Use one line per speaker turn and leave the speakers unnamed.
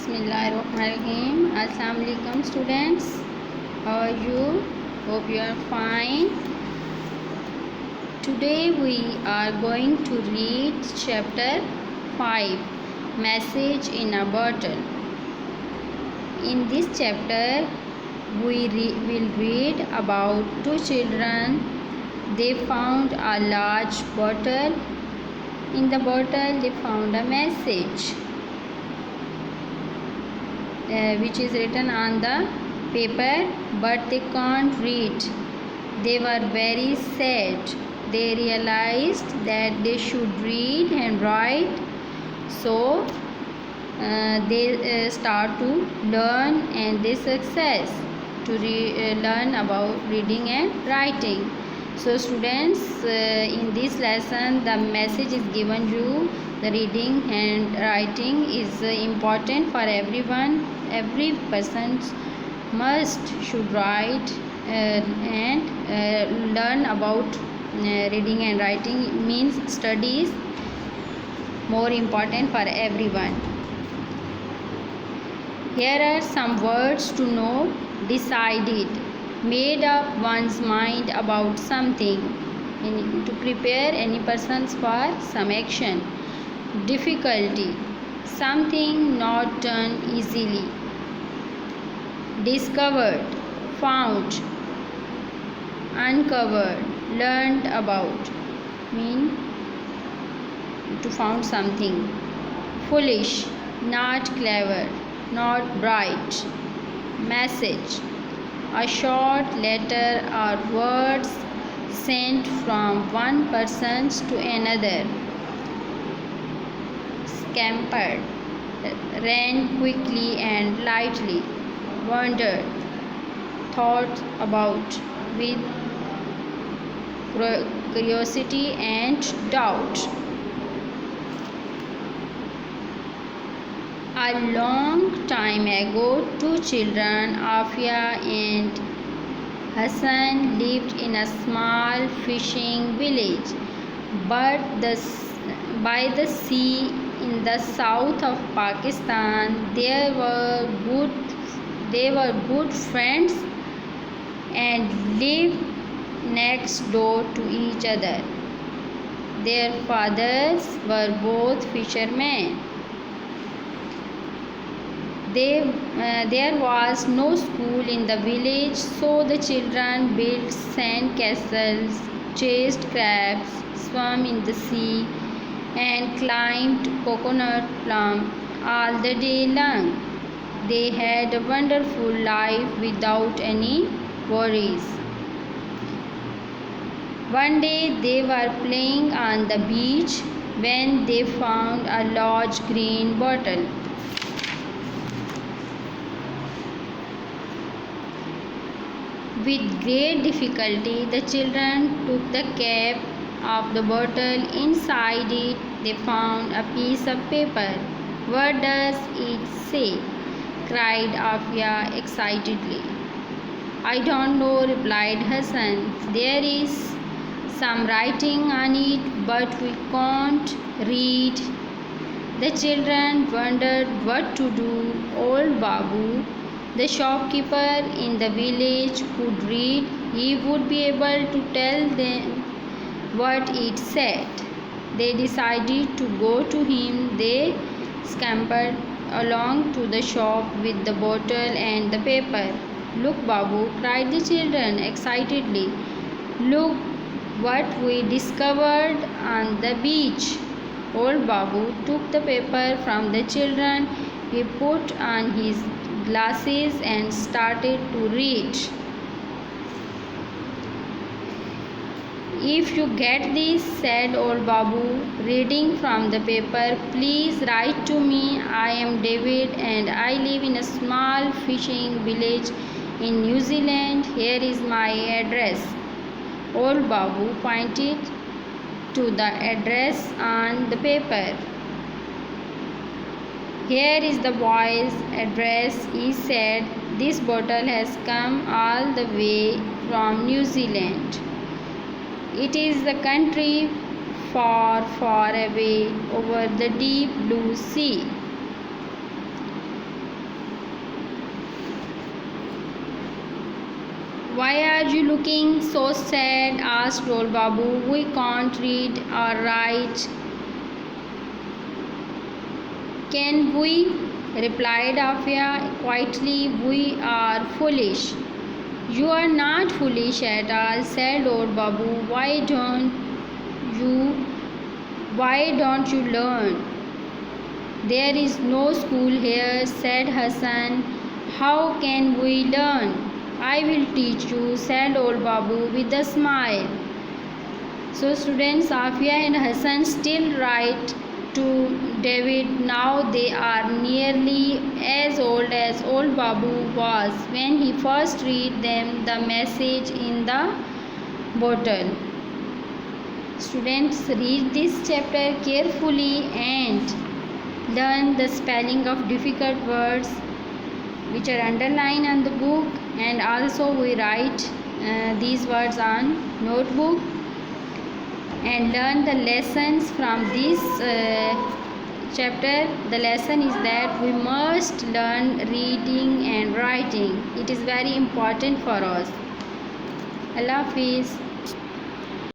Bismillahirrahmanirrahim. Assalamu alaikum students. How are you? Hope you are fine. Today we are going to read chapter 5, Message in a Bottle. In this chapter we will read about two children. They found a large bottle. In the bottle they found a message which is written on the paper, but they can't read. They were very sad. They realized that they should read and write, so they start to learn, and they success to learn about reading and writing. So students, in this lesson the message is given you. The reading and writing is important for everyone. Every person should write and learn about reading and writing. It means studies more important for everyone. Here are some words to know. Decided, made up one's mind about something, to prepare any persons for some action. Difficulty, something not done easily. Discovered, found. Uncovered, learned about, mean to found something. Foolish, not clever, not bright. Message, a short letter or words sent from one person to another. Scampered, ran quickly and lightly. Wondered, thought about with curiosity and doubt. A long time ago, two children, Afia and Hassan, lived in a small fishing village, but by the sea in the south of Pakistan. They were good friends and lived next door to each other. Their fathers were both fishermen. There was no school in the village, so the children built sand castles, chased crabs, swam in the sea, and climbed coconut palm all the day long. They had a wonderful life without any worries. One day they were playing on the beach when they found a large green bottle. With great difficulty, the children took the cap of the bottle. Inside it, they found a piece of paper. "What does it say?" cried Afia excitedly. "I don't know," replied Hassan. "There is some writing on it, but we can't read." The children wondered what to do. Old Babu, the shopkeeper in the village, could read. He would be able to tell them what it said. They decided to go to him. They scampered along to the shop with the bottle and the paper. "Look, Babu," cried the children excitedly. "Look what we discovered on the beach." Old Babu took the paper from the children. He put on his glasses and started to read. "If you get this," said old Babu, reading from the paper, "please write to me. I am David and I live in a small fishing village in New Zealand. Here is my address." Old Babu pointed to the address on the paper. "Here is the boy's address," he said. "This bottle has come all the way from New Zealand. It is the country far, far away over the deep blue sea. Why are you looking so sad? Asked old Babu. We can't read or write. Can we? Replied Afia quietly. We are foolish. You are not foolish at all, said old Babu. Why don't you learn? There is no school here, said Hassan. How can we learn? I will teach you, said old Babu with a smile. So students, Afia and Hassan still write to David. Now they are nearly as old Babu was when he first read them the message in the bottle. Students, read this chapter carefully and learn the spelling of difficult words which are underlined on the book, and also we write these words on notebook and learn the lessons from this chapter. The lesson is that we must learn reading and writing. It is very important for us. Allah Hafiz.